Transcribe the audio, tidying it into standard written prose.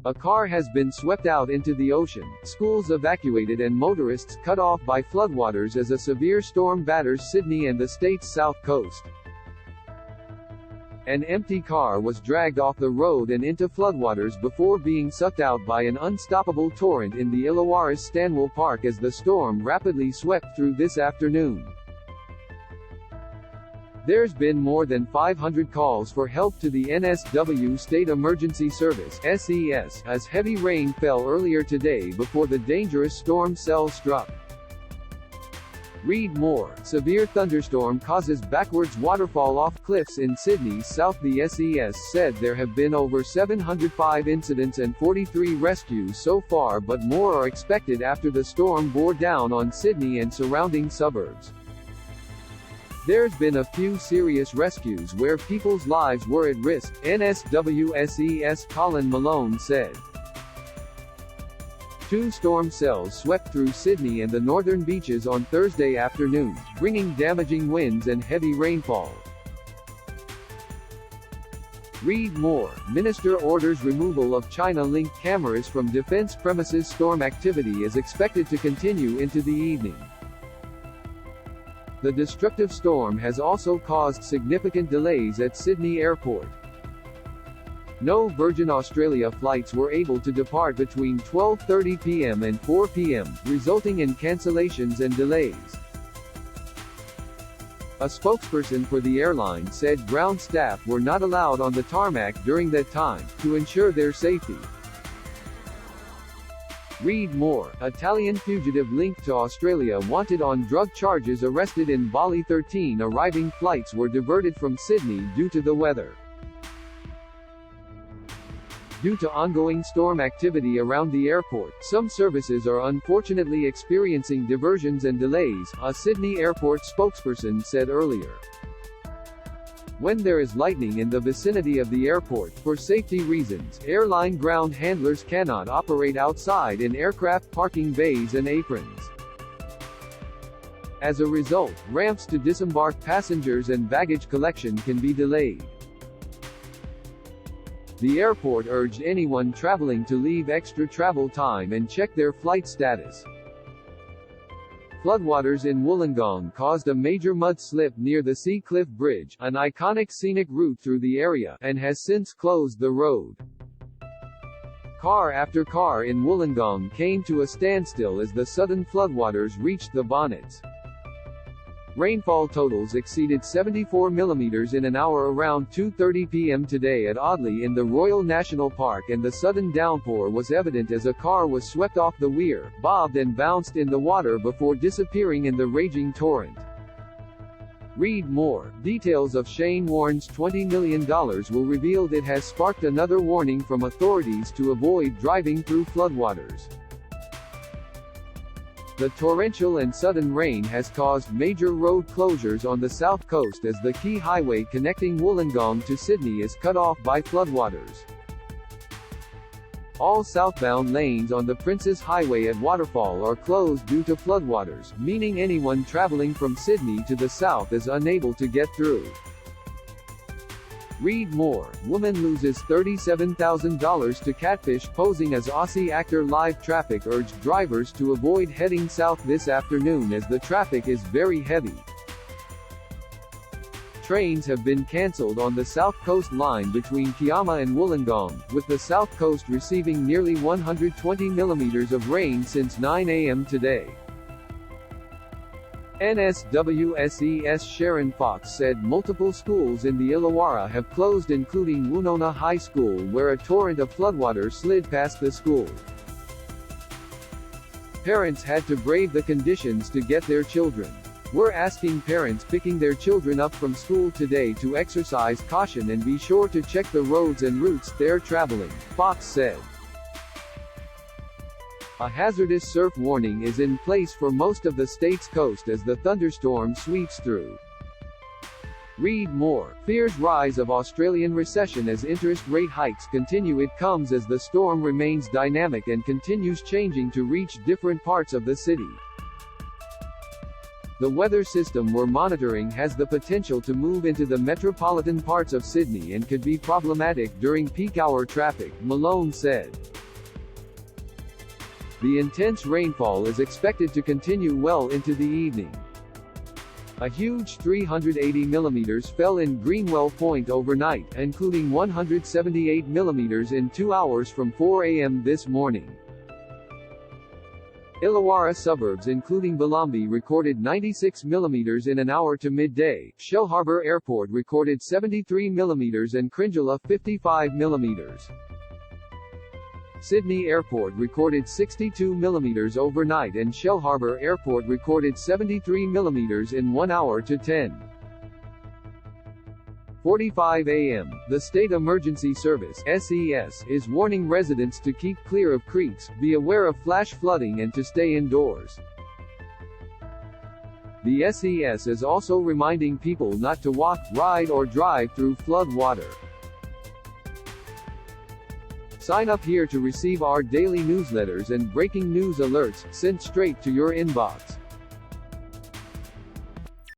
A car has been swept out into the ocean, schools evacuated and motorists cut off by floodwaters as a severe storm batters Sydney and the state's south coast. An empty car was dragged off the road and into floodwaters before being sucked out by an unstoppable torrent in the Illawarra's Stanwell Park as the storm rapidly swept through this afternoon. There's been more than 500 calls for help to the NSW State Emergency Service (SES) as heavy rain fell earlier today before the dangerous storm cell struck. Read more. Severe thunderstorm causes backwards waterfall off cliffs in Sydney's south. The SES said there have been over 705 incidents and 43 rescues so far, but more are expected after the storm bore down on Sydney and surrounding suburbs. There's been a few serious rescues where people's lives were at risk, NSW SES Colin Malone said. 2 storm cells swept through Sydney and the northern beaches on Thursday afternoon, bringing damaging winds and heavy rainfall. Read more. Minister orders removal of China-linked cameras from defense premises. Storm activity is expected to continue into the evening. The destructive storm has also caused significant delays at Sydney Airport. No Virgin Australia flights were able to depart between 12:30 p.m. and 4 p.m., resulting in cancellations and delays. A spokesperson for the airline said ground staff were not allowed on the tarmac during that time, to ensure their safety. Read more. Italian fugitive linked to Australia wanted on drug charges arrested in Bali. 13 arriving flights were diverted from Sydney due to the weather. Due to ongoing storm activity around the airport, some services are unfortunately experiencing diversions and delays, a Sydney airport spokesperson said earlier. When there is lightning in the vicinity of the airport, for safety reasons, airline ground handlers cannot operate outside in aircraft parking bays and aprons. As a result, ramps to disembark passengers and baggage collection can be delayed. The airport urged anyone traveling to leave extra travel time and check their flight status. Floodwaters in Wollongong caused a major mudslip near the Sea Cliff Bridge, an iconic scenic route through the area, and has since closed the road. Car after car in Wollongong came to a standstill as the sudden floodwaters reached the bonnets. Rainfall totals exceeded 74 mm in an hour around 2:30 p.m. today at Audley in the Royal National Park, and the sudden downpour was evident as a car was swept off the weir, bobbed and bounced in the water before disappearing in the raging torrent. Read more. Details of Shane Warne's $20 million will revealed it has sparked another warning from authorities to avoid driving through floodwaters. The torrential and sudden rain has caused major road closures on the south coast as the key highway connecting Wollongong to Sydney is cut off by floodwaters. All southbound lanes on the Princes Highway at Waterfall are closed due to floodwaters, meaning anyone travelling from Sydney to the south is unable to get through. Read more. Woman loses $37,000 to catfish posing as Aussie actor. Live traffic urged drivers to avoid heading south this afternoon as the traffic is very heavy. Trains have been cancelled on the South Coast line between Kiama and Wollongong, with the South Coast receiving nearly 120 mm of rain since 9 a.m. today. NSW SES Sharon Fox said multiple schools in the Illawarra have closed, including Woonona High School, where a torrent of floodwater slid past the school. Parents had to brave the conditions to get their children. We're asking parents picking their children up from school today to exercise caution and be sure to check the roads and routes they're traveling, Fox said. A hazardous surf warning is in place for most of the state's coast as the thunderstorm sweeps through. Read more. Fears rise of Australian recession as interest rate hikes continue. It comes as the storm remains dynamic and continues changing to reach different parts of the city. The weather system we're monitoring has the potential to move into the metropolitan parts of Sydney and could be problematic during peak hour traffic, Malone said. The intense rainfall is expected to continue well into the evening. A huge 380 mm fell in Greenwell Point overnight, including 178 mm in 2 hours from 4 a.m. this morning. Illawarra suburbs including Belombi recorded 96 mm in an hour to midday, Shellharbour Airport recorded 73 mm and Cringela 55 mm. Sydney Airport recorded 62 mm overnight and Shellharbour Airport recorded 73 mm in 1 hour to 10:45 a.m. The State Emergency Service (SES) is warning residents to keep clear of creeks, be aware of flash flooding and to stay indoors. The SES is also reminding people not to walk, ride or drive through flood water. Sign up here to receive our daily newsletters and breaking news alerts, sent straight to your inbox.